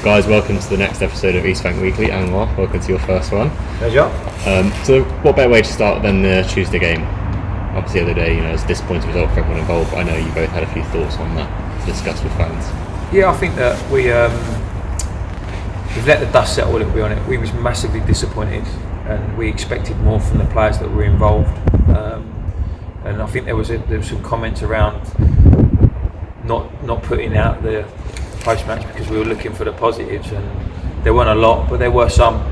Guys, welcome to the next episode of East Bank Weekly. Anwar, welcome to your first one. Pleasure. So what better way to start than the Tuesday game? Obviously the other day, it was a disappointing result for everyone involved, but I know you both had a few thoughts on that to discuss with fans. Yeah, I think that we've let the dust settle a little bit on it. We was massively disappointed and we expected more from the players that were involved. And I think there was some comments around not putting out the post-match because we were looking for the positives, and there weren't a lot, but there were some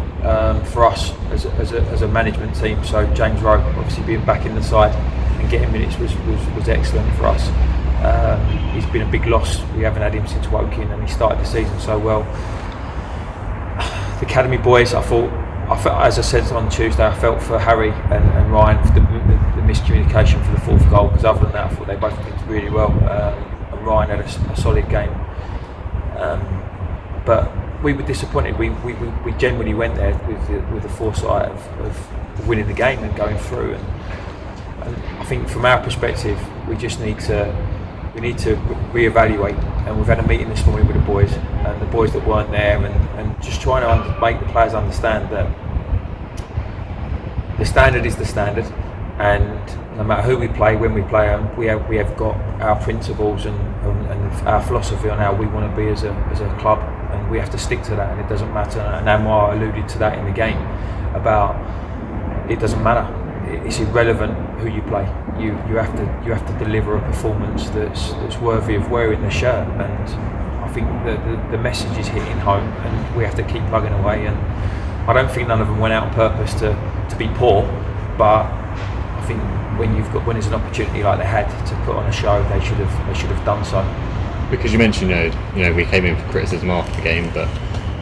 for us as a management team. So James Rowe obviously being back in the side and getting minutes was excellent for us. He's been a big loss. We haven't had him since Woking, and he started the season so well. The academy boys, I felt, as I said on Tuesday, I felt for Harry and Ryan for the miscommunication for the fourth goal, because other than that I thought they both did really well, and Ryan had a solid game, but we were disappointed. We genuinely went there with the foresight of winning the game and going through, and I think from our perspective we need to reevaluate, and we've had a meeting this morning with the boys and the boys that weren't there, and just trying to make the players understand that the standard is the standard, and no matter who we play, when we play them, we have got our principles and our philosophy on how we want to be as a club, and we have to stick to that, and it doesn't matter. And Anwar alluded to that in the game about it doesn't matter. It's irrelevant who you play. You have to deliver a performance that's worthy of wearing the shirt, and I think the message is hitting home, and we have to keep plugging away. And I don't think none of them went out on purpose to be poor, but I think when there's an opportunity like they had to put on a show, they should have done so. Because you mentioned we came in for criticism after the game, but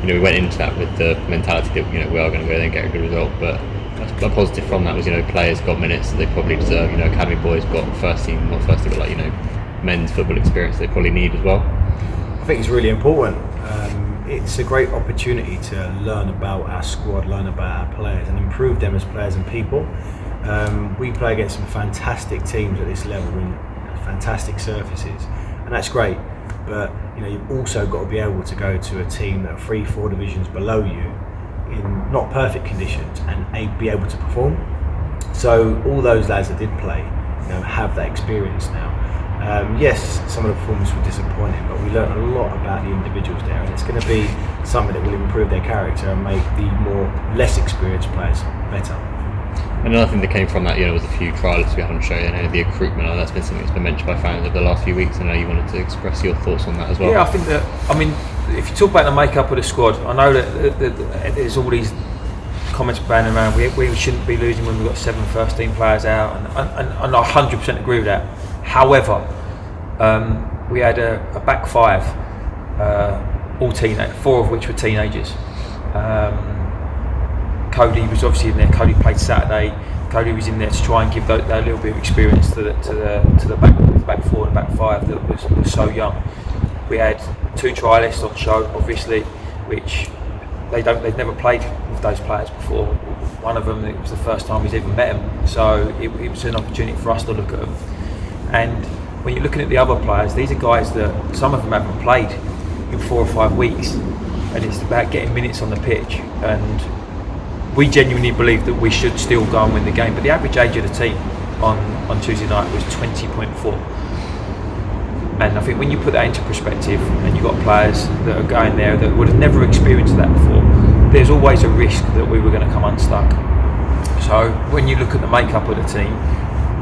we went into that with the mentality that we are going to go there and get a good result, but a positive from that was players got minutes that they probably deserve. Academy boys got men's football experience they probably need as well. I think it's really important. It's a great opportunity to learn about our squad, learn about our players, and improve them as players and people. We play against some fantastic teams at this level in fantastic surfaces, and that's great. But you've also got to be able to go to a team that are 3-4 divisions below you in not perfect conditions and be able to perform. So all those lads that did play, have that experience now. Yes, some of the performances were disappointing, but we learned a lot about the individuals there, and it's going to be something that will improve their character and make the less experienced players better. Another thing that came from that, was a few trialists we had on show, the recruitment. That's been something that's been mentioned by fans over the last few weeks. I know you wanted to express your thoughts on that as well. Yeah, I think that, if you talk about the makeup of the squad, I know that there's all these comments banning around, we shouldn't be losing when we've got 7 first team players out, and I 100% agree with that. However, we had a back five, all 4 of which were teenagers. Cody was obviously in there. Cody played Saturday. Cody was in there to try and give that little bit of experience to the back 4 and back 5 that was so young. We had 2 trialists on show, obviously, which they've never played with those players before. One of them, it was the first time he's ever met them, so it was an opportunity for us to look at them. And when you're looking at the other players, these are guys that some of them haven't played in 4 or 5 weeks, and it's about getting minutes on the pitch. And we genuinely believe that we should still go and win the game, but the average age of the team on Tuesday night was 20.4. And I think when you put that into perspective, and you've got players that are going there that would have never experienced that before, there's always a risk that we were going to come unstuck. So when you look at the makeup of the team,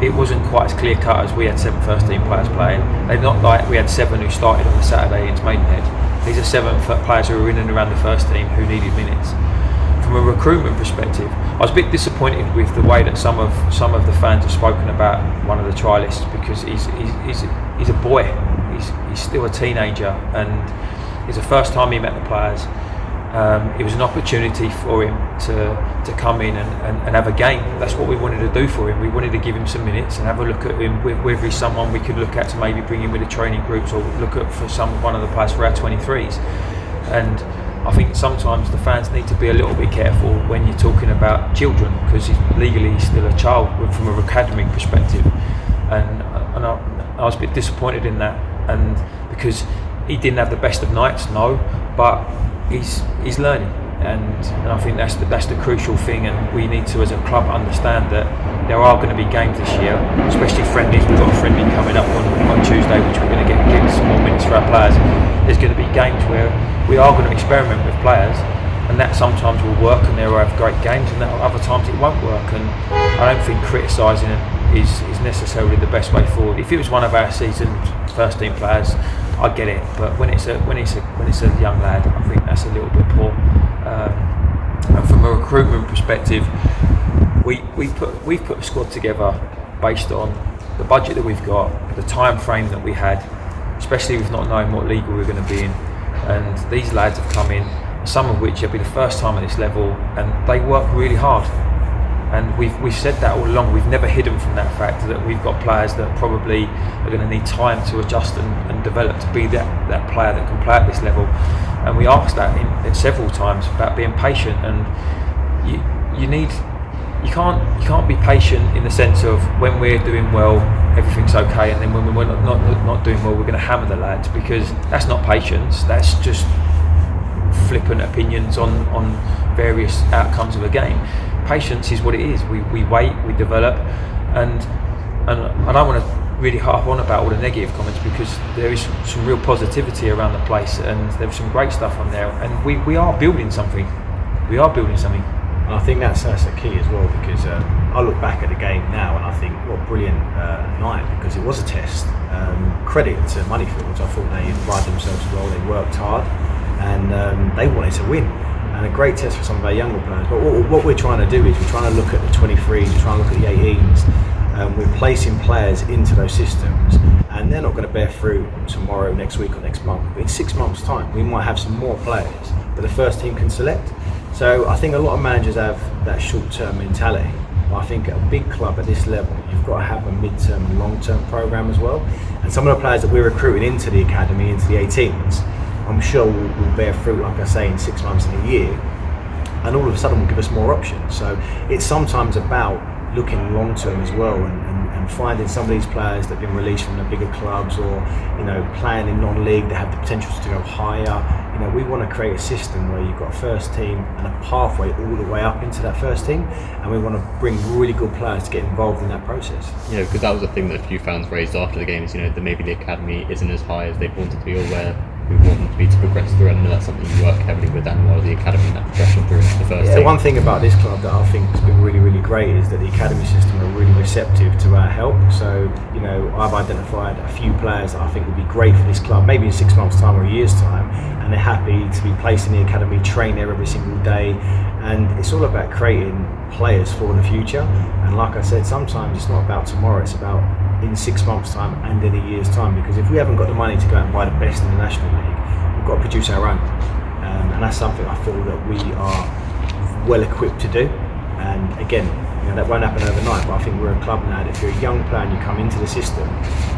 it wasn't quite as clear cut as we had 7 first team players playing. They're not like we had 7 who started on the Saturday against Maidenhead. These are 7 players who were in and around the first team who needed minutes. From a recruitment perspective, I was a bit disappointed with the way that some of the fans have spoken about one of the trialists, because he's a boy. He's still a teenager, and it's the first time he met the players. It was an opportunity for him to come in and have a game. That's what we wanted to do for him. We wanted to give him some minutes and have a look at him, whether he's someone we could look at to maybe bring him with the training groups, or look at for one of the players for our 23s. And I think sometimes the fans need to be a little bit careful when you're talking about children, because legally he's still a child from a academic perspective. And I was a bit disappointed in that, and because he didn't have the best of nights, no, but he's learning, and I think that's the crucial thing. And we need to, as a club, understand that there are going to be games this year, especially friendlies. We've got a friendly coming up on Tuesday, which we're going to get some more minutes for our players. There's going to be games where we are going to experiment with players, and that sometimes will work, and there will have great games, and other times it won't work. And I don't think criticising it is necessarily the best way forward. If it was one of our seasoned first team players, I get it, but when it's a young lad, I think that's a little bit poor. And from a recruitment perspective, we've put a squad together based on the budget that we've got, the time frame that we had, especially with not knowing what league we were going to be in. And these lads have come in, some of which will be the first time at this level, and they work really hard. And we've said that all along. We've never hidden from that fact that we've got players that probably are going to need time to adjust and develop to be that player that can play at this level. And we asked that in several times about being patient. And you can't be patient in the sense of when we're doing well, everything's okay, and then when we're not doing well, we're going to hammer the lads, because that's not patience. That's just flippant opinions on various outcomes of a game. Patience is what it is. We wait, we develop, and I don't want to really harp on about all the negative comments, because there is some real positivity around the place, and there's some great stuff on there, and we are building something. We are building something. And I think that's the key as well, because I look back at the game now and I think what a brilliant night, because it was a test. Credit to Moneyfields. I thought they prided themselves well, they worked hard, and they wanted to win. And a great test for some of our younger players. But what we're trying to do is we're trying to look at the 23s, we're trying to look at the 18s. We're placing players into those systems, and they're not going to bear fruit tomorrow, next week or next month. But in 6 months' time, we might have some more players that the first team can select. So I think a lot of managers have that short-term mentality. But I think at a big club at this level, you've got to have a mid-term and long-term programme as well. And some of the players that we're recruiting into the academy, into the 18s, I'm sure will bear fruit, like I say, in 6 months and a year, and all of a sudden will give us more options. So it's sometimes about looking long term as well, and finding some of these players that have been released from the bigger clubs, or playing in non-league that have the potential to go higher. We want to create a system where you've got a first team and a pathway all the way up into that first team, and we want to bring really good players to get involved in that process. Because that was the thing that a few fans raised after the game, is that maybe the academy isn't as high as they wanted to be, or where we want them to be to progress through, and that's something you work heavily with Anwar, the academy, and that progression through into the first team. One thing about this club that I think has been really, really great is that the academy system are really receptive to our help. So, I've identified a few players that I think would be great for this club, maybe in 6 months' time or a year's time, and they're happy to be placed in the academy, train there every single day, and it's all about creating players for the future. And like I said, sometimes it's not about tomorrow, it's about in 6 months' time and in a year's time, because if we haven't got the money to go and buy the best in the National League, we've got to produce our own, and that's something I feel that we are well equipped to do. And again, that won't happen overnight, but I think we're a club now that if you're a young player and you come into the system,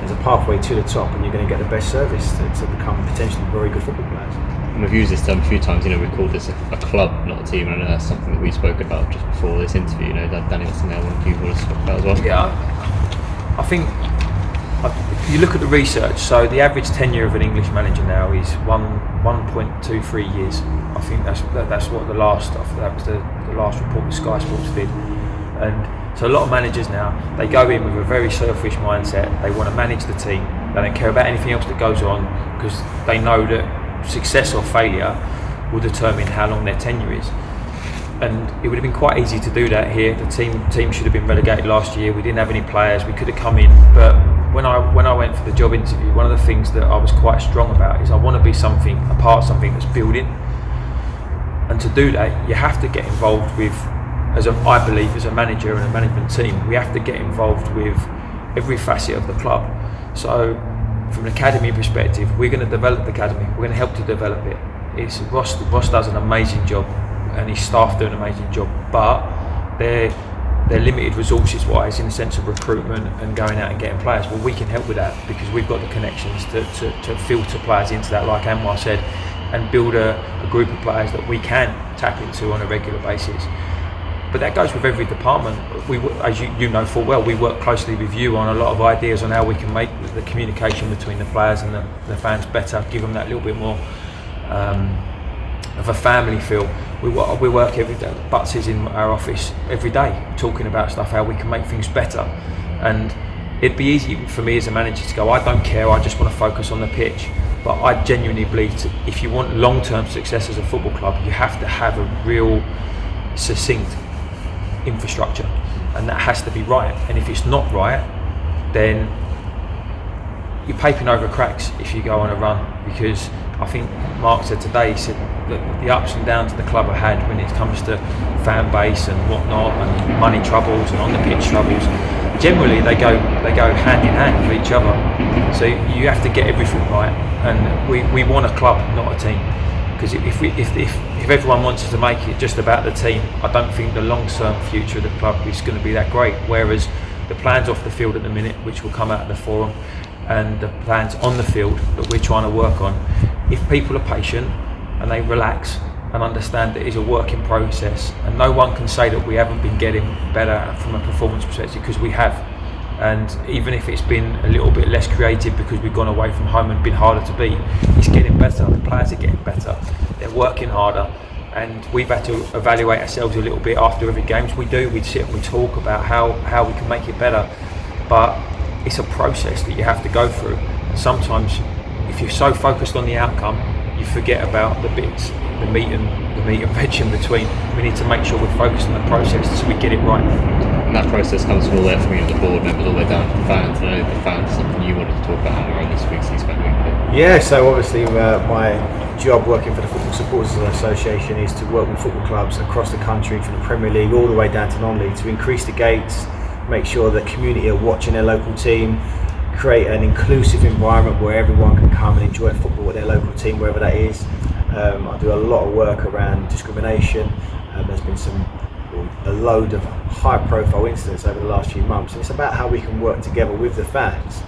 there's a pathway to the top, and you're going to get the best service to become potentially very good football players. And we've used this term a few times, we've called this a club, not a team, and I know that's something that we spoke about just before this interview. Danny, that's something I want you to talk about as well. Yeah, I think if you look at the research, so the average tenure of an English manager now is 1.23 years. I think that's what that was the last report that Sky Sports did. And so a lot of managers now, they go in with a very selfish mindset. They want to manage the team. They don't care about anything else that goes on, because they know that success or failure will determine how long their tenure is. And it would have been quite easy to do that here. The team should have been relegated last year. We didn't have any players. We could have come in, but when I went for the job interview, one of the things that I was quite strong about is I want to be a part of something that's building. And to do that, you have to get involved with, I believe, as a manager and a management team, we have to get involved with every facet of the club. So from an academy perspective, we're going to develop the academy. We're going to help to develop it. Ross does an amazing job, and his staff do an amazing job, but they're limited resources wise in the sense of recruitment and going out and getting players. Well, we can help with that because we've got the connections to filter players into that, like Anwar said, and build a group of players that we can tap into on a regular basis. But that goes with every department. As you know full well, we work closely with you on a lot of ideas on how we can make the communication between the players and the fans better, give them that little bit more of a family feel. We work every day. Butts is in our office every day talking about stuff, how we can make things better. And it'd be easy for me as a manager to go, I don't care, I just want to focus on the pitch. But I genuinely believe if you want long-term success as a football club, you have to have a real succinct infrastructure, and that has to be right. And if it's not right, then you're papering over cracks if you go on a run. Because I think Mark said today, he said that the ups and downs the club have had when it comes to fan base and whatnot, and money troubles and on the pitch troubles, generally they go hand in hand with each other. So you have to get everything right, and we want a club, not a team. Because if everyone wants to make it just about the team, I don't think the long-term future of the club is going to be that great. Whereas the plans off the field at the minute, which will come out of the forum, and the plans on the field that we're trying to work on, if people are patient and they relax and understand that it's a work in process, and no one can say that we haven't been getting better from a performance perspective, because we have. And even if it's been a little bit less creative because we've gone away from home and been harder to beat, it's getting better. The players are getting better. They're working harder, and we've had to evaluate ourselves a little bit after every game. We sit and we talk about how we can make it better. But it's a process that you have to go through. And sometimes, if you're so focused on the outcome, you forget about the bits, the meat and veg in between. We need to make sure we're focused on the process so we get it right. And that process comes from all the way from the board members all the way down to the fans. I know the fans is something you wanted to talk about, Anwar, in this week's East Weekly. Yeah, so obviously my job working for the Football Supporters Association is to work with football clubs across the country, from the Premier League all the way down to non-league, to increase the gates, make sure the community are watching their local team, create an inclusive environment where everyone can come and enjoy football with their local team, wherever that is. I do a lot of work around discrimination. There's been a load of high-profile incidents over the last few months. And it's about how we can work together with the fans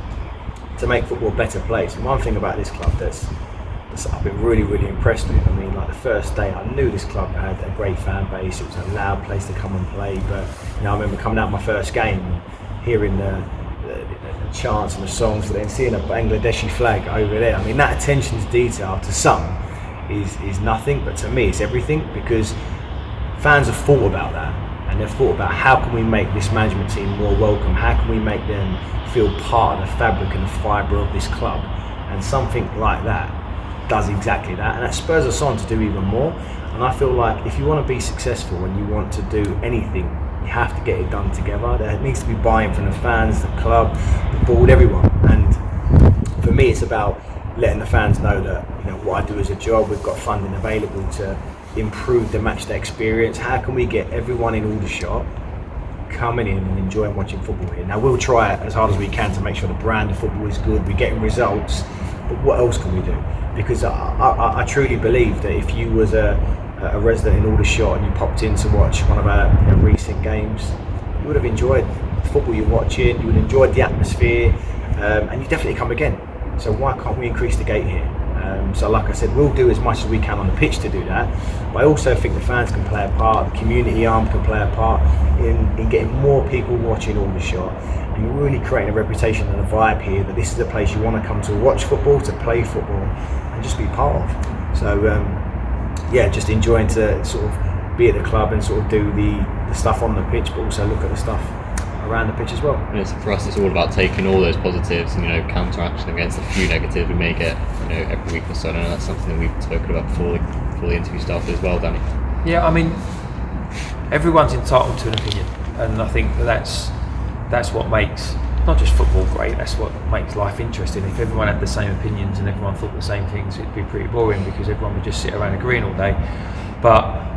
to make football a better place. And one thing about this club that's I've been really, really impressed with. I mean, like the first day, I knew this club had a great fan base. It was a loud place to come and play. But I remember coming out my first game and hearing the chants and the songs, but then seeing a Bangladeshi flag over there. I mean, that attention to detail to some is nothing, but to me it's everything, because fans have thought about that, and they've thought about how can we make this management team more welcome, how can we make them feel part of the fabric and the fibre of this club, and something like that does exactly that, and that spurs us on to do even more. And I feel like if you want to be successful and you want to do anything, you have to get it done together. There needs to be buy-in from the fans, the club, the board, everyone. And for me, it's about letting the fans know that, you know, what I do as a job, we've got funding available to improve the matchday experience. How can we get everyone in Aldershot coming in and enjoying watching football here? Now, we'll try as hard as we can to make sure the brand of football is good, we're getting results, but what else can we do? Because I truly believe that if you was a resident in Aldershot and you popped in to watch one of our recent games, you would have enjoyed the football you're watching, you would have enjoyed the atmosphere, and you definitely come again. So why can't we increase the gate here? So like I said, we'll do as much as we can on the pitch to do that, but I also think the fans can play a part, the community arm can play a part in getting more people watching Aldershot, and really creating a reputation and a vibe here that this is a place you want to come to watch football, to play football, and just be part of. So just enjoying to sort of be at the club and sort of do the stuff on the pitch, but also look at the stuff around the pitch as well. And for us, it's all about taking all those positives and counteraction against the few negatives we may get every week or so. I know that's something that we've spoken about before the interview started as well, Danny. Yeah, I mean, everyone's entitled to an opinion, and I think that's what makes not just football great, that's what makes life interesting. If everyone had the same opinions and everyone thought the same things, it'd be pretty boring, because everyone would just sit around agreeing all day. But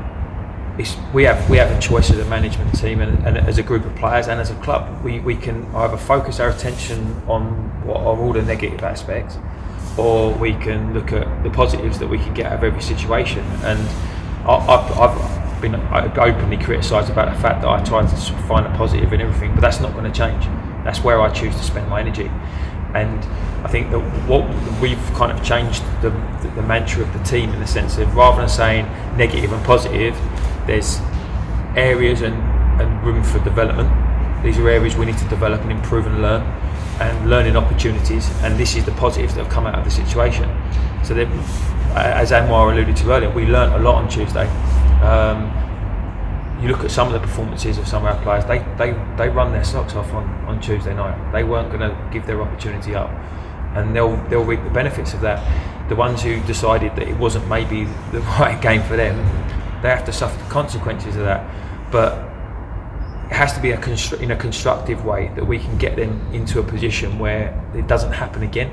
we have a choice as a management team and as a group of players and as a club. We can either focus our attention on what are all the negative aspects, or we can look at the positives that we can get out of every situation. And I've been openly criticised about the fact that I try to find a positive in everything, but that's not going to change. That's where I choose to spend my energy. And I think that what we've kind of changed the mantra of the team, in the sense of, rather than saying negative and positive, there's areas and room for development. These are areas we need to develop and improve and learn, and learning opportunities, and this is the positives that have come out of the situation. So as Anwar alluded to earlier, we learnt a lot on Tuesday. You look at some of the performances of some of our players, they run their socks off on Tuesday night. They weren't going to give their opportunity up, and they'll reap the benefits of that. The ones who decided that it wasn't maybe the right game for them, they have to suffer the consequences of that. But it has to be in a constructive way that we can get them into a position where it doesn't happen again.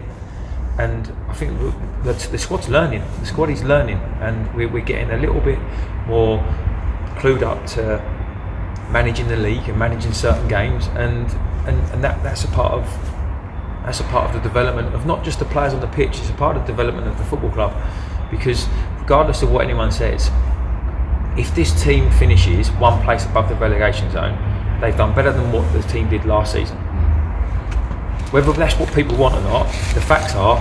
And I think the squad's learning. The squad is learning, and we're getting a little bit more clued up to managing the league and managing certain games, and that's a part of the development of not just the players on the pitch. It's a part of the development of the football club, because regardless of what anyone says, if this team finishes one place above the relegation zone, they've done better than what the team did last season. Whether that's what people want or not, the facts are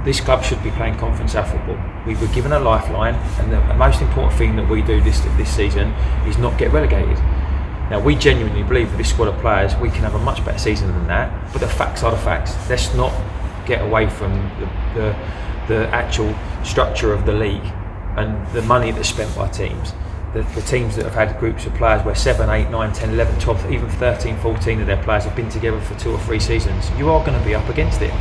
this club should be playing Conference South football. We were given a lifeline, and the most important thing that we do this season is not get relegated. Now, we genuinely believe with this squad of players we can have a much better season than that, but the facts are the facts. Let's not get away from the actual structure of the league and the money that's spent by teams. The teams that have had groups of players where 7, 8, 9, 10, 11, 12, even 13, 14 of their players have been together for 2 or 3 seasons, you are going to be up against it.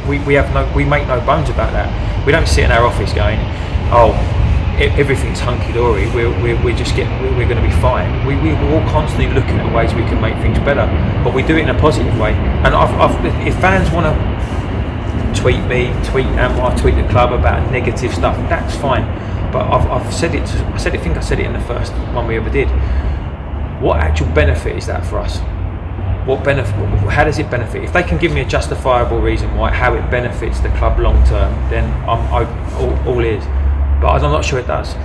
We make no bones about that. We don't sit in our office going, oh, everything's hunky-dory, we're going to be fine. We're all constantly looking at ways we can make things better, but we do it in a positive way. And if fans want to tweet me, tweet Anwar, tweet the club about negative stuff, that's fine. But I've said it. I think I said it in the first one we ever did. What actual benefit is that for us? What benefit? How does it benefit? If they can give me a justifiable reason how it benefits the club long term, then I'm all ears. But I'm not sure it does.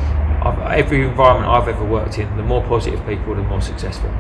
Every environment I've ever worked in, the more positive people, the more successful.